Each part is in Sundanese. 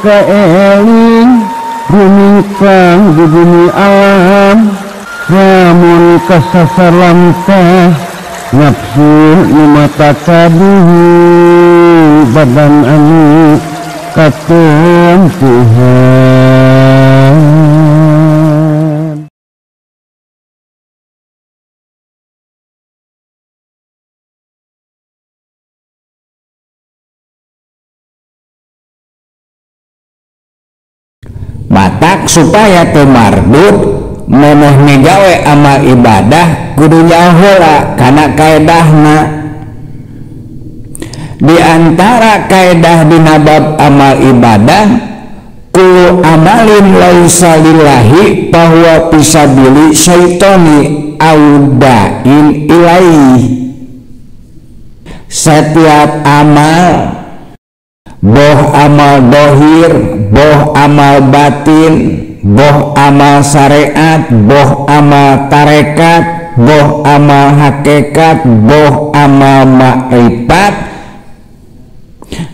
kaeling rumingkang di bumi alam namun kasasalam teh nafsu nu mata kaduhu badan anu katon Tuhan. Matak supaya teu mardut meneh migawe amal ibadah kudu nyaho heula kana kaedahna. Di antara kaedah dina bab amal ibadah kullu amalin laisa lillahi fahuwa fisabili syaitani audain ilaih. Setiap amal, boh amal dohir, boh amal batin, boh amal syariat, boh amal tarekat, boh amal hakikat, boh amal makrifat,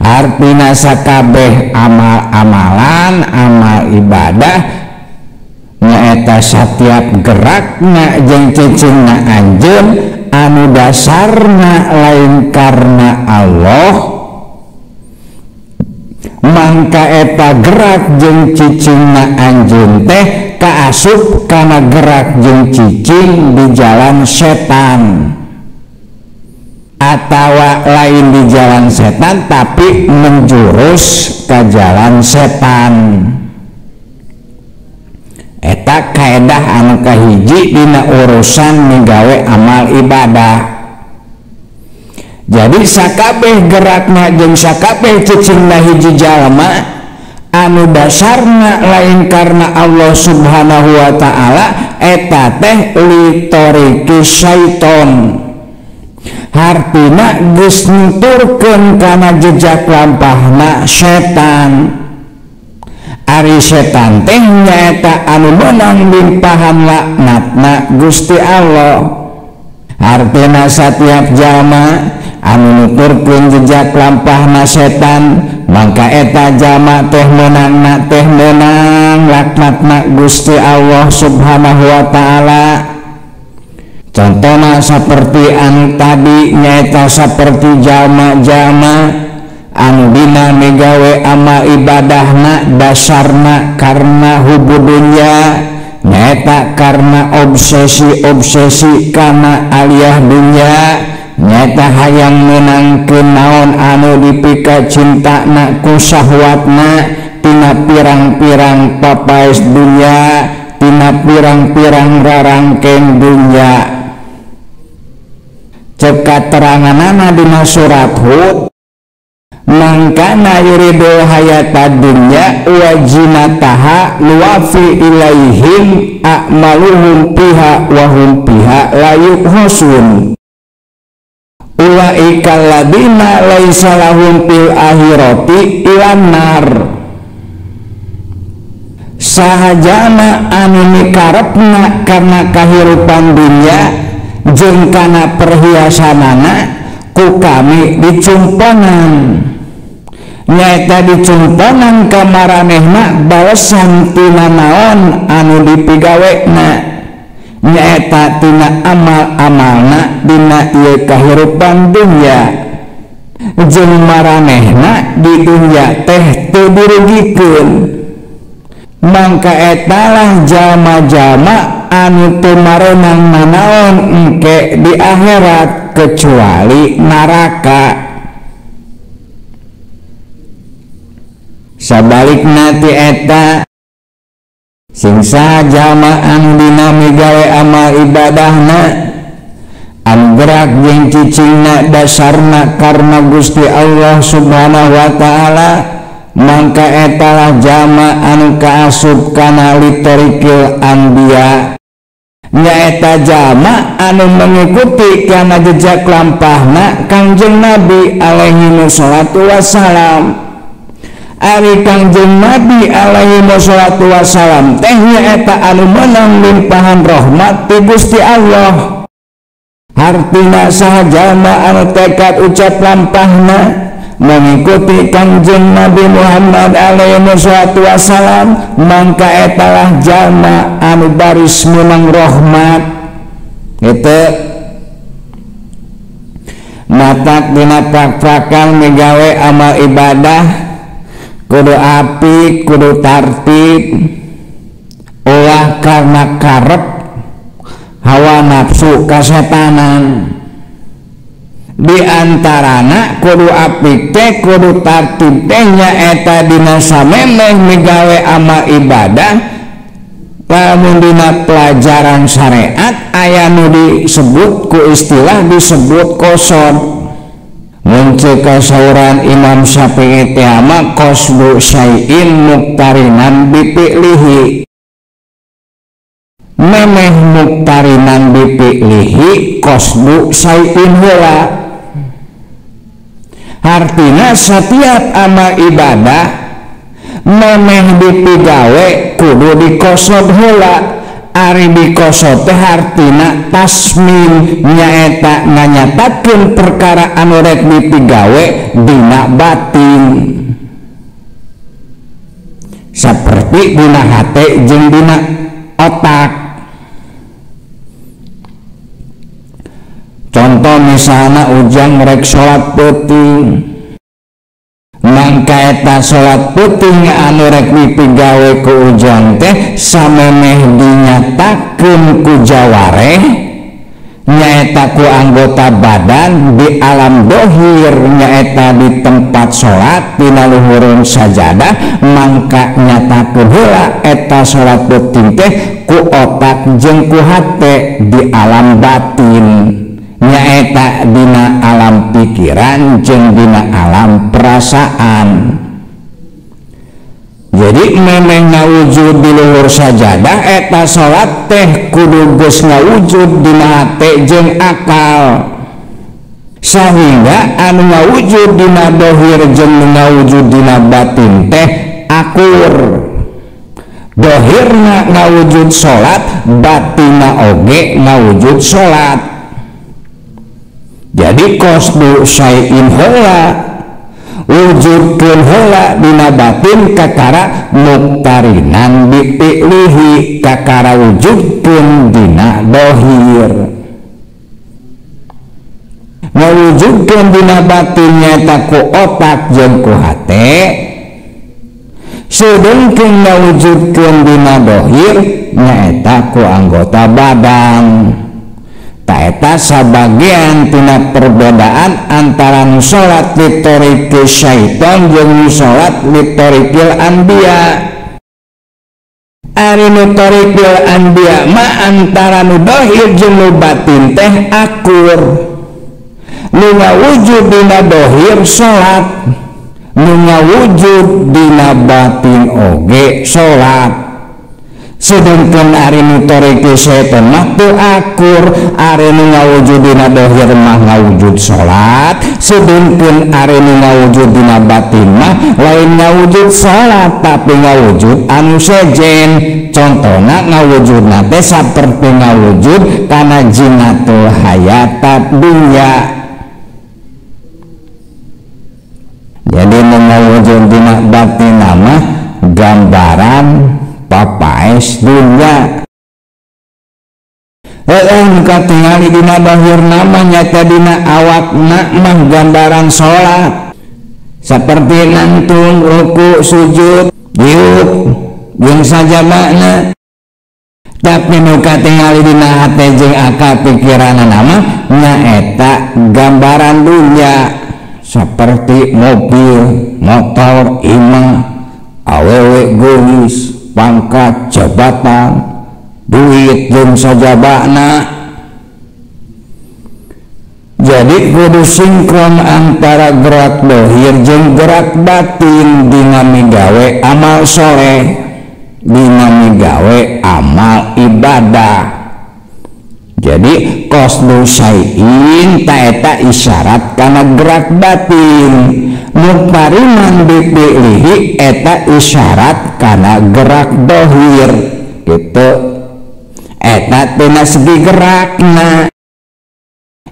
artina sakabeh amal-amalan amal ibadah nyaeta setiap gerakna jeung cicingna anjeun anu dasarna lain karena Allah, mangka eta gerak jeung cicingna anjeun teh kaasup kana gerak jeung cicing di jalan setan atawa lain di jalan setan tapi menjurus ke jalan setan. Eta kaedah anu kahiji dina urusan migawe amal ibadah. Jadi sakabeh gerakna jeung sakabeh cicingna hiji jalma anu dasarna lain karena Allah Subhanahu wa taala eta teh litoriki syaiton. Hartina geus nuturkeun kana jejak lampahna setan. Ari setan teh nyaeta anu meunang limpahan laknatna Gusti Allah. Artina setiap jalma anu nuturkeun jejak lampahna setan mangka eta jalma teh meunang laknatna Gusti Allah Subhanahu wa taala. Contohna seperti anu tadi nyaeta seperti jalma-jalma anu dina migawe amal ibadahna dasarna karena hubu dunya, nyaeta karena obsesi kana aliyah dunya, nyaeta hayang menangkeun naon anu dipika cintana ku syahwatna tina pirang-pirang papaes dunya, tina pirang-pirang rarangkeng dunya. Cek kateranganana dina surat Hud, mangkana yuridu hayata dunya wa jinataha nuwafi ilaihim a'maluhum piha wa hum piha la yuhsun ulaika alladziina laisa lahum fil akhirati ilan nar. Sahajana anu mikarepna karena kahirupan dunya jeung kana perhiasanana ku kami dicumponan, nyaeta dicumponan ka maranehna balesan tina naon anu dipigawena, nyaeta tina amal-amalna dina ieu kahirupan dunya. Jeung maranehna di dunya teh teu dirugikeun, mangka etalah jalma-jalma anu teu marenang nanaon engke di akhirat kecuali neraka. Sabalikna ti eta sing saha jalma anu dina migawe amal ibadahna anu gerak jeung cicingna dasarna karena Gusti Allah Subhanahu wa taala, mangka etalah jalma anu kaasup kana litorikil anbiya, nyaeta jalma anu mengikuti kana jejak lampahna Kangjeng Nabi alaihi wassalatu wassalam. Ari Kangjeng Nabi alaihi wassalatu wassalam teh nyaeta anu meunang limpahan rahmat ti Gusti Allah. Hartina saha jalma anu tekad ucap lampahna mengikuti Kangjeng Nabi Muhammad alaihi wasallam, mangka etalah jalma anu baris menang rahmat. Gitu matak dina prakal megawe amal ibadah kudu apik, kudu tartib, ulah karena karep hawa nafsu kasetanan. Di antarana kudu apik teh kudu tartib teh nyaeta dina samemeh megawe amal ibadah. Lamun dina pelajaran syariat aya nu disebut ku istilah disebut qasad. Muncul kasauran Imam Syafi'i teh ama qasdu syai'in muqtarinan bi fi'lihi. Memeh muqtarinan bi fi'lihi qasdu syai'in heula. Artina setiap amal ibadah memeh dipigawe kudu dikosod heula. Ari dikosod teh artina tasmim nyaeta nganyatakeun perkara anu rek dipigawe dina batin, saperti dina hate jeung dina otak. Contoh misalnya ujang rek sholat peuting, mangka eta sholat peuting anu rek dipigawe ku ujang teh samemeh dinyatakeun ku jawareh nyaeta ku anggota badan di alam dohir nyaeta di tempat sholat dina luhureun sajadah, mangka nyatakeun heula eta sholat peuting teh ku otak jeung ku hate di alam batin nyaeta dina alam pikiran jeung dina alam perasaan. Jadi memeh ngawujud di luhur sajadah eta salat teh kudu geus ngawujud dina hate jeung akal, sehingga anu ngawujud dina dohir jeung ngawujud dina batin teh akur. Dohirna ngawujud salat, batinna oge ngawujud salat. Jadi qasdu syai'in heula, wujudkeun heula dina batin kakara muqtarinan bi fi'lihi, kakara wujudkeun dina dohir. Ngawujudkeun dina batin nyaeta ku otak jeung ku hate, sedengkeun ngawujudkeun dina dohir nyaeta ku anggota badan. Taeta sabagian tina perbedaan antara sholat litorikil syaiton jeung sholat litorikil anbiya. Ari litorikil anbiya ma antara nu dohir jeung nu batin teh akur. Nu ngawujud dina dohir sholat, nu ngawujud dina batin oge sholat. Sedangkan ari nu torikil syaiton mah teu akur. Ari nu ngawujud dina dohir mah ngawujud salat, sedangkan ari nu ngawujud dina batin mah lain ngawujud salat tapi ngawujud anu sejen. Contohna ngawujudna teh saperti ngawujud kana jinatul hayatat dunya. Jadi nu ngawujud dina batin mah gambaran papaes dunya. Katingali dina dohir nama nyata dina awakna mah gambaran sholat, seperti nangtung, ruku, sujud, diuk, jeung sajabana. Tapi nu katingali dina hate jeung akal pikiranna nama nyaeta gambaran dunya, seperti mobil, motor, imah, awewe geulis, pangkat, jabatan, duit jeung sajabana. Jadi kudu sinkron antara gerak dohir jeung gerak batin dina migawe amal soleh, dina migawe amal ibadah. Jadi qasdu syai'in taeta isyarat kana gerak batin, muqtarinan bi fi'lihi eta isyarat kana gerak dohir. Gitu eta tina segi gerakna,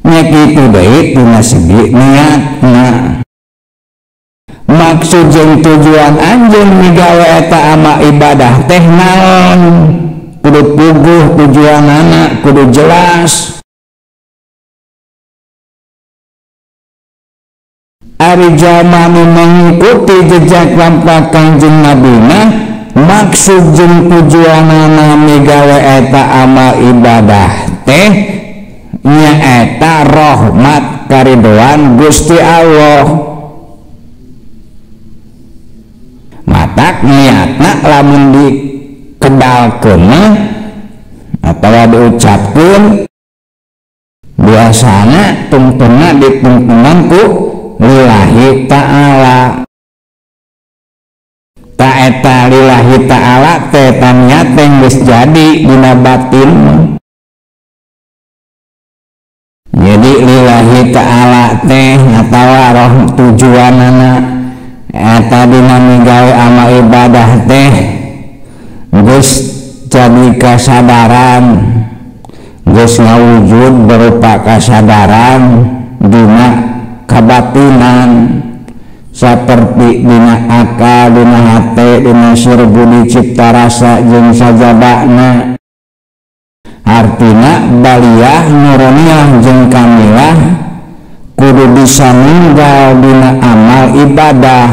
nya kitu deui tina segi niatna. maksud jeung tujuan anjeun migawe eta amal ibadah teh naon, kudu puguh tujuanana, kudu jelas. Ari jalma nu mengikuti jejak lampah Kangjeng Nabi mah maksud jeung tujuanana migawe eta amal ibadah teh nyaeta rahmat karidoan Gusti Allah. Matak niatna lamun dikedalkeun atawa diucapkeun biasana tungtungna ditungtungan ku lillahi ta'ala. Ta eta lillahi ta'ala teh tanya teh geus jadi dina batin. Jadi lillahi ta'ala teh atawa roh tujuanana eta dina migawe amal ibadah teh geus jadi kasadaran, geus ngawujud berupa kasadaran dina kabatinan saperti dina akal, dina hate, dina sir budi cipta rasa jeung sajabana. Artina baliyah nuruniyah jeung kamilah kudu bisa ninggal dina amal ibadah.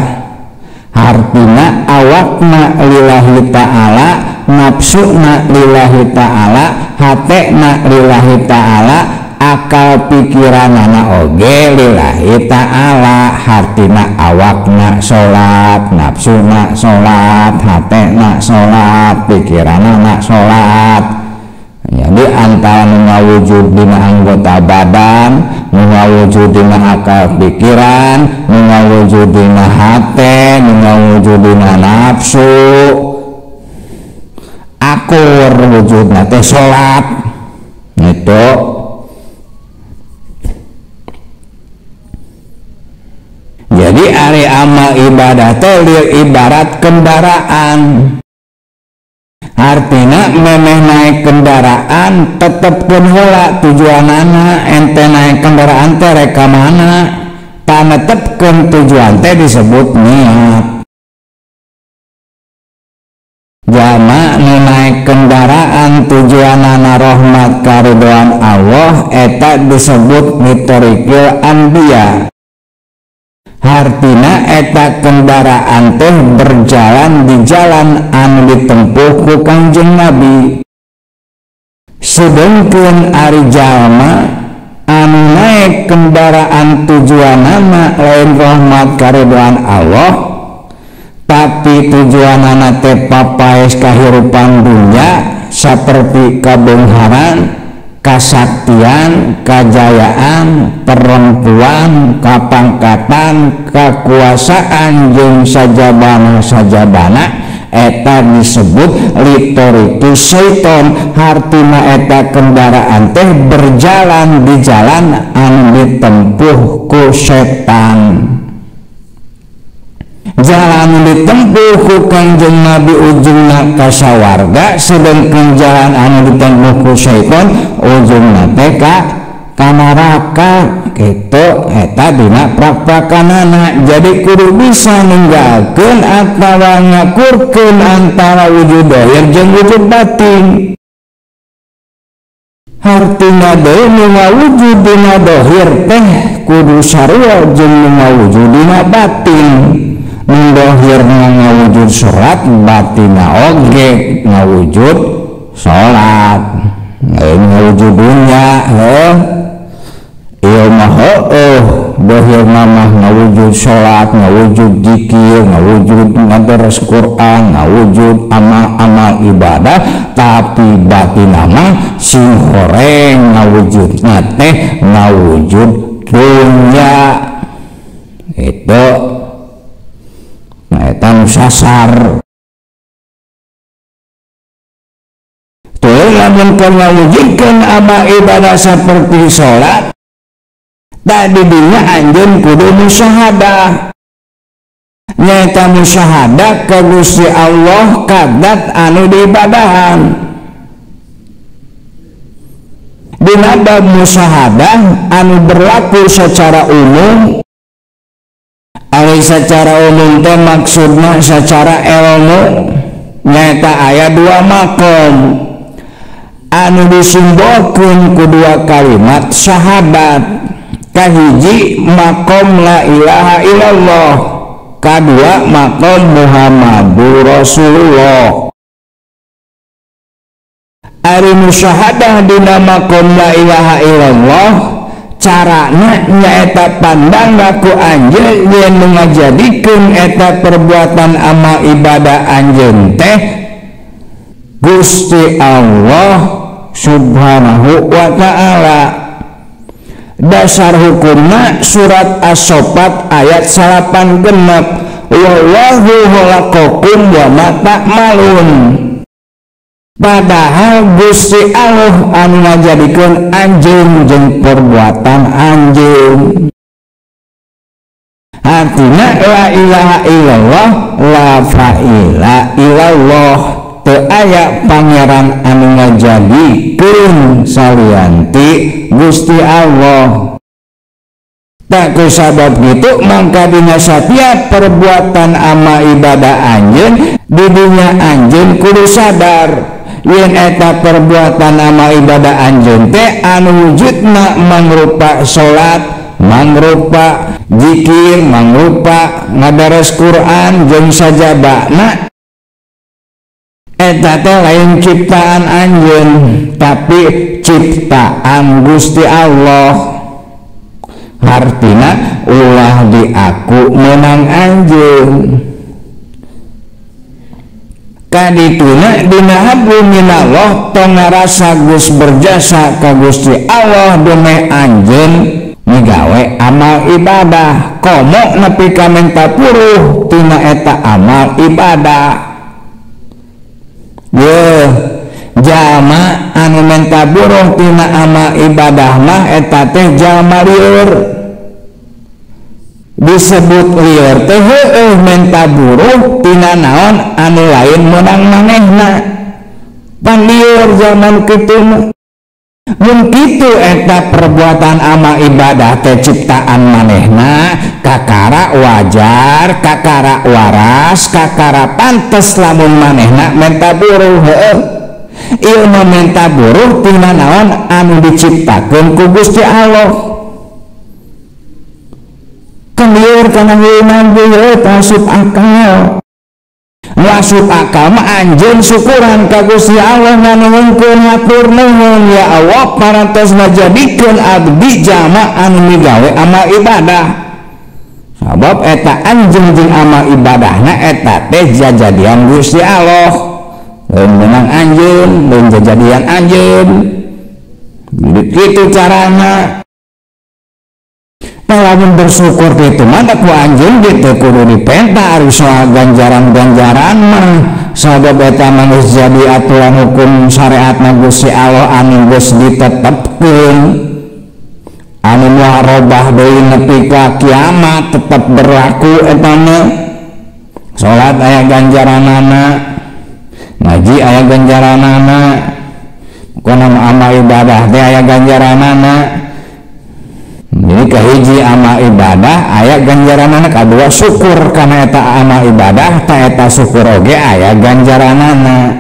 Artina awakna lillahi ta'ala, nafsuna lillahi ta'ala, hatena lillahi ta'ala, akal pikiranana oge lillahi ta'ala. Hartina awakna sholat, nafsuna sholat, hatena sholat, pikiranana sholat. Jadi antara ngawujud dina anggota badan, ngawujud dina akal pikiran, ngawujud dina hate, ngawujud dina nafsu, akur wujudna teh sholat gitu. Jadi ari amal ibadah teh ibarat kendaraan. Artina memeh naik kendaraan tetepkeun heula tujuanana. Ente naik kendaraan teh rek ka mana, panetepkeun tujuan teh disebut niat. Jalma nu naik kendaraan tujuanana rahmat karidoan Allah eta disebut mitorikil anbiya. Artina eta kendaraan teh berjalan di jalan anu ditempuh ku Kangjeng Nabi. Sedengkeun ari jalma anu naik kendaraan tujuanana lain rahmat karidoan Allah, tapi tujuanana teh papaes kahirupan dunya saperti kabeungharan, kasaktian, kajayaan, perempuan, kapangkatan, kakuasaan jeung sajabana eta disebut litoritus syaiton. Hartina eta kendaraan teh berjalan di jalan anu ditempuh ku setan. Jalan ditempuh ku Kangjeng Nabi ujungna ka sawarga, sedengkeun jalan anu ditempuh ku syaiton ujungna teh ka neraka kitu. Eta dina prapakanana. Jadi kudu bisa ninggalkeun atawa ngakurkeun antara wujud dohir jeung wujud batin. Hartina deui nu ngawujud dina dohir teh kudu sarua jeung nu ngawujud dina batin. Dohir ngawujud sholat, batina oge ngawujud sholat, ngawujud dunya. Iya mah dohir mah ngawujud sholat, ngawujud zikir, ngawujud ngaberes Quran, ngawujud amal-amal ibadah. Tapi batina mah sing horeng ngawujudna teh ngawujud dunya itu. Eta sasar tuh lamun ngawujudkeun amal ibadah seperti sholat tadi dinya anjeun kudu musyahadah. Nyaeta musyahadah ka Gusti Allah kadat anu diibadahan. Dina bab musyahadah anu berlaku secara umum ari secara umum teh maksudna secara ilmu nyata aya dua makom anu disimbolkeun ku dua kalimat syahadat. Kahiji makom la ilaha illallah, kadua makom Muhammadur Rasulullah. Ari musyahadah dina makom la ilaha illallah carana nyaeta pandang ku anjeun yen ngajadikeun eta perbuatan amal ibadah anjeun teh Gusti Allah Subhanahu wa ta'ala. Dasar hukumna surat As-Saffat ayat 86, wallahu khalaqakum wa ma ta'malun. Padahal Gusti Allah anu ngajadikeun anjeun jeung perbuatan anjeun. Artina la ilaha illallah la fa'ila illallah, teu aya pangeran anu ngajadikeun salianti Gusti Allah. Tak kusabab gitu mangka dina satiap perbuatan amal ibadah anjeun di dunia anjeun kudu sadar yen eta perbuatan amal ibadah anjeun teh anu wujudna mangrupa salat, mangrupa zikir, mangrupa ngadares Quran jeung sajabana. Eta teh lain ciptaan anjeun tapi ciptaan Gusti Allah. Artina ulah diaku menang anjeun. Kadituna dina hablu minallah tong ngarasa Gus berjasa ka Gusti Allah deme anjeun migawe amal ibadah. Komo nepi ka menta puruh tina eta amal ibadah. Jalma anu menta buruh tina amal ibadah mah eta teh jalma lieur. Disebut lieur teh heueuh menta buruh tina naon anu lain meunang manehna. Pan lieur zaman kitu mah. Mun kitu eta perbuatan amal ibadah teh ciptaan manehna, kakara wajar, kakara waras, kakara pantes lamun manehna menta buruh heueuh. Ieu mah menta buruh tina naon anu diciptakeun ku Gusti Allah. Kelieur kana ngeunan ge tasuk akal. Masuk akal mah anjeun syukuran ka Gusti Allah nganuhunkeun hatur nuhun ya Allah parantos ngajadikeun abdi jalma anu migawe amal ibadah. Sabab eta anjeun jeung amal ibadahna eta teh jajadian Gusti Allah. Lain menang anjeun, lain jajadian anjeun. Kitu carana. Lamun bersyukur kitu mah da ku anjeun kitu kudu dipenta ari soal ganjaran-ganjaran mah sabab eta mah geus jadi aturan hukum syariatna Gusti Allah anu geus ditetepkeun anu moal robah deui nepi ka kiamat tetep berlaku eta mah. Salat aya ganjaranana, ngaji aya ganjaranana, kana amal ibadah teh aya ganjaranana. Jadi kahiji amal ibadah aya ganjaranana, kadua syukur kana eta amal ibadah ta eta syukur oge aya ganjaranana.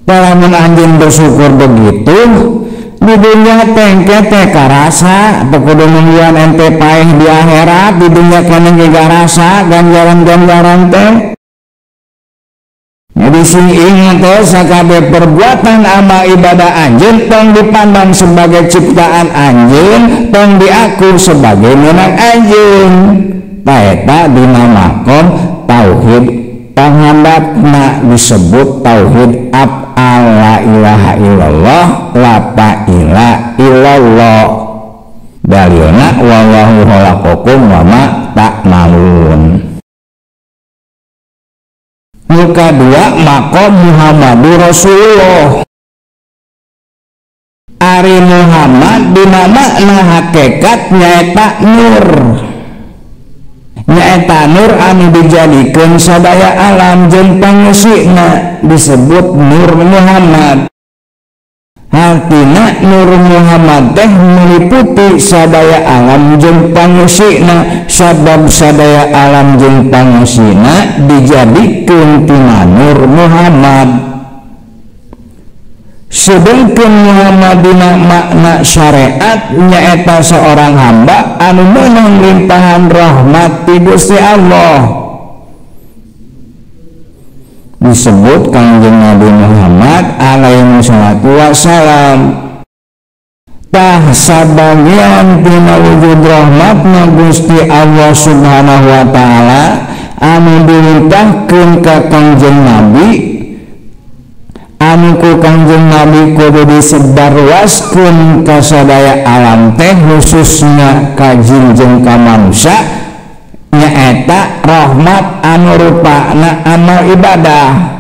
Lamun anjeun bersyukur begitu di dunia tengke teh karasa teu kudu nungguan ente paeh di akhirat, di dunia keneh ge garasa ganjaran-ganjaran teh. Jadi sing ingat teh sakabeh perbuatan amal ibadah anjeun tong dipandang sebagai ciptaan anjeun, tong diaku sebagai meunang anjeun. Ta eta dina makom tauhid panghandapna disebut tauhid af'al la ilaha illallah la fa'ila illallah. Dalilna wallahu khalaqakum wa ma ta'malun. Muka dua makom Muhammadur Rasulullah. Ari Muhammad dina makna hakikat nyaeta nur. Nyaeta nur anu dijadikeun sadaya alam jeung pangesina disebut nur Muhammad. artina Nur Muhammad teh meliputi sadaya alam jeung pangusina, sabab sadaya alam jeung pangusina dijadikeun tina Nur Muhammad. Sedengkeun Muhammad dina makna syariat nyaeta seorang hamba anu meunang limpahan rahmat ti Gusti Allah. Disebut Kangjeng Nabi Muhammad alaihi salatu wassalam tah sabagian tina wujud rahmatna Gusti Allah subhanahu wa ta'ala anu dilimpahkeun ka Kangjeng Nabi, anu ku Kangjeng Nabi kudu disebarluaskeun ka sadaya alam teh khususnya ka jin jeung ka manusia, nyaeta rahmat anu rupana amal ibadah.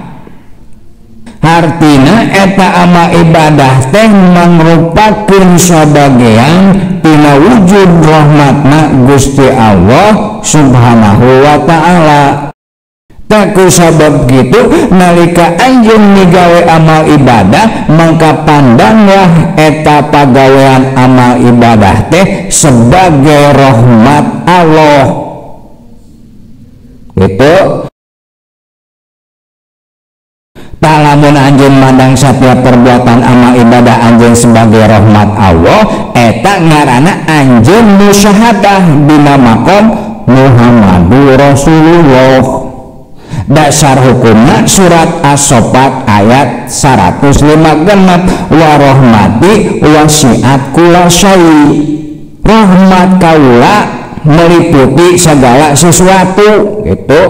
Artina eta amal ibadah teh mangrupakeun sabagean tina wujud rahmatna Gusti Allah subhanahu wa ta'ala. Taku sabab gitu nalika anjeun migawe amal ibadah mangka pandanglah eta pagawean amal ibadah teh sebagai rahmat Allah. Itu tak lamun anjeun mandang setiap perbuatan amal ibadah anjeun sebagai rahmat Allah, eta ngaranna anjeun musyahadah dina maqam Muhammadur Rasulullah. Dasar hukumna surat As-Saffat ayat 156, wa rahmati wasiat kula syai. Rahmat kaula meliputi segala sesuatu. Gitu.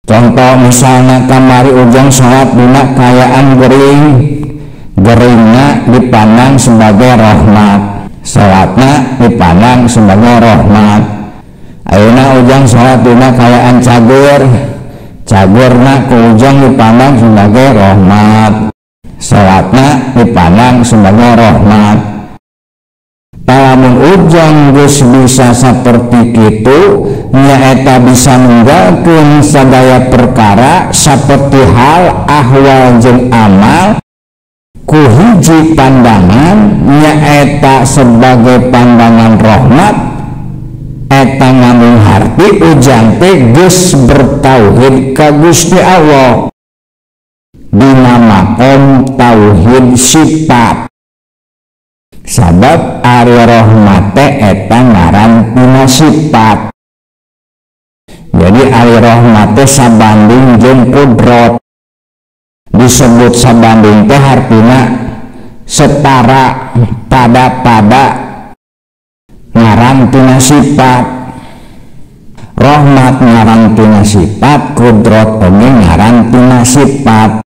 Contoh misalnya kamari ujang salat dina kayaan gering, geringna dipandang sebagai rahmat, salatna dipandang sebagai rahmat. Ayeuna ujang salat dina kayaan cager, cagerna ku ujang dipandang sebagai rahmat, salatna dipandang sebagai rahmat. Lamun ujang geus bisa saperti kitu nyaeta bisa ninggalkeun sadaya perkara saperti hal ahwal jeung amal ku hiji pandangan nyaeta sebagai pandangan rahmat. Eta ngandung harti ujang teh geus bertauhid ka Gusti Allah dina maqam tauhid sifat. Sabab ari rahmat teh eta ngaran tina sifat. Jadi ari rahmat teh sabanding jeung kudrat. Disebut sabanding teh artina setara pada ngaran tina sifat. Rahmat ngaran tina sifat, kudrat oge ngaran tina sifat.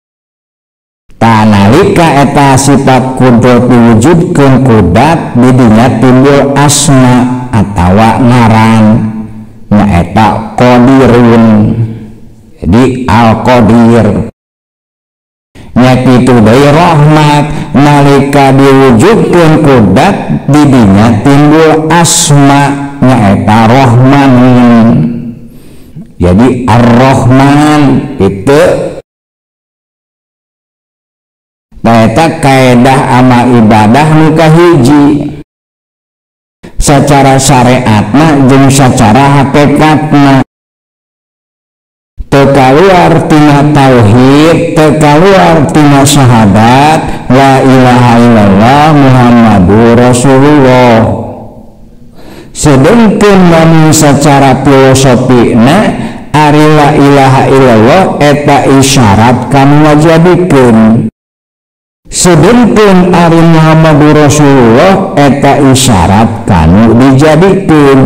Tanalika eta sifat kudrat diwujudkeun kudat didinya timbul asma atawa ngaran nyaeta qadirun. Jadi al-qadir nya kitu deui rahmat nalika diwujudkeun kudat didinya timbul asma nyaeta rahman. Jadi ar-rahman itu eta kaedah amal ibadah nu kahiji secara syariatna jeung secara hakikatna. Teu kaluar tina tauhid, teu kaluar tina syahadat la ilaha illallah Muhammadur Rasulullah. Sedengkeun lamun secara filosofina ari la ilaha illallah eta isyarat kanu ngajadikeun. Sedengkeun ari Muhammadur Rasulullah eta isyarat kanu dijadikeun.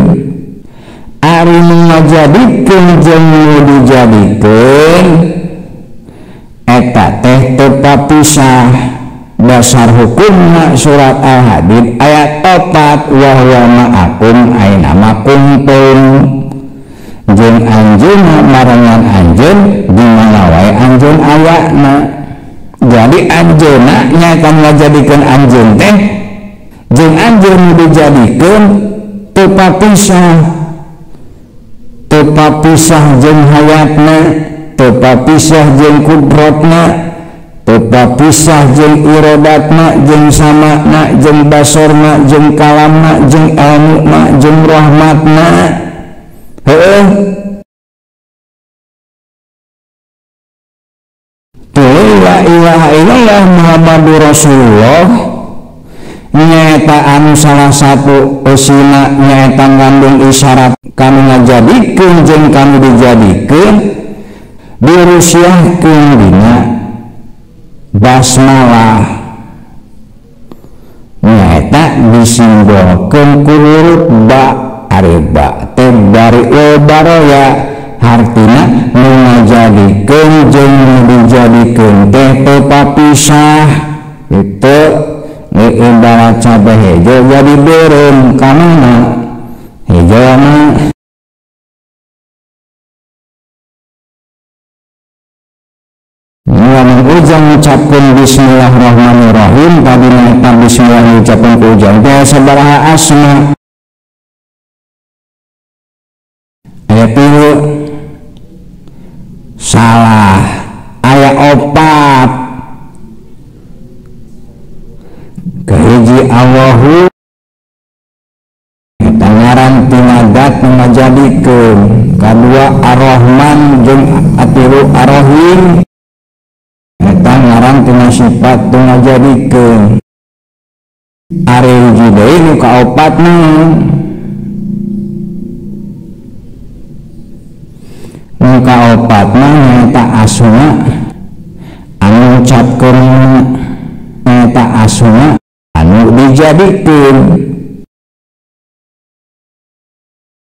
Ari ngajadikeun jeung nu dijadikeun eta teh teu papisah. Dasar hukumna surat Al-Hadid ayat 4, wa huwa ma'akum aina ma kuntum. Jeung anjeunna marangan anjeun di mana wae anjeun ayana. Jadi anjeunna nyaeta ngajadikeun anjeun teh jeung anjeun dijadikeun teu papisah. Teu papisah jeung hayatna, teu papisah jeung kudratna, pisah jeung irodatna jeung samakna jeung basorna jeung kalamna jeung ilmuna jeung rahmatna. Heueuh la ilaha illallah Muhammadur Rasulullah nyaeta anu salah satu usina nyaeta ngandung isyarat kanu ngajadikeun jeung kanu dijadikeun dirusiahkeun dina basmalah nyaeta disimbolkeun ku huruf ba. Ari ba teh dari baroya hartina nu ngajadikeun jeung nu dijadikeun teh teu papisah itu ibarat cabe hejo jadi beureum kamana hejo mah lamun ujang ngucapkeun bismillahirrahmanirrahim tadi nyaeta bismillah ngucapkeun ku ujang teh sabaraha asma aya 3 salah aya 4 kahiji Allahu eta ngaran tina dat nu ngajadikeun kadua Ar-Rahman jeung atilu Ar-Rahim eta ngaran tina sifat nu ngajadikeun. Ari hiji deui nu kaopat naon nu kaopatna nyaeta asma anu ngucapkeun nyaeta asma anu dijadikeun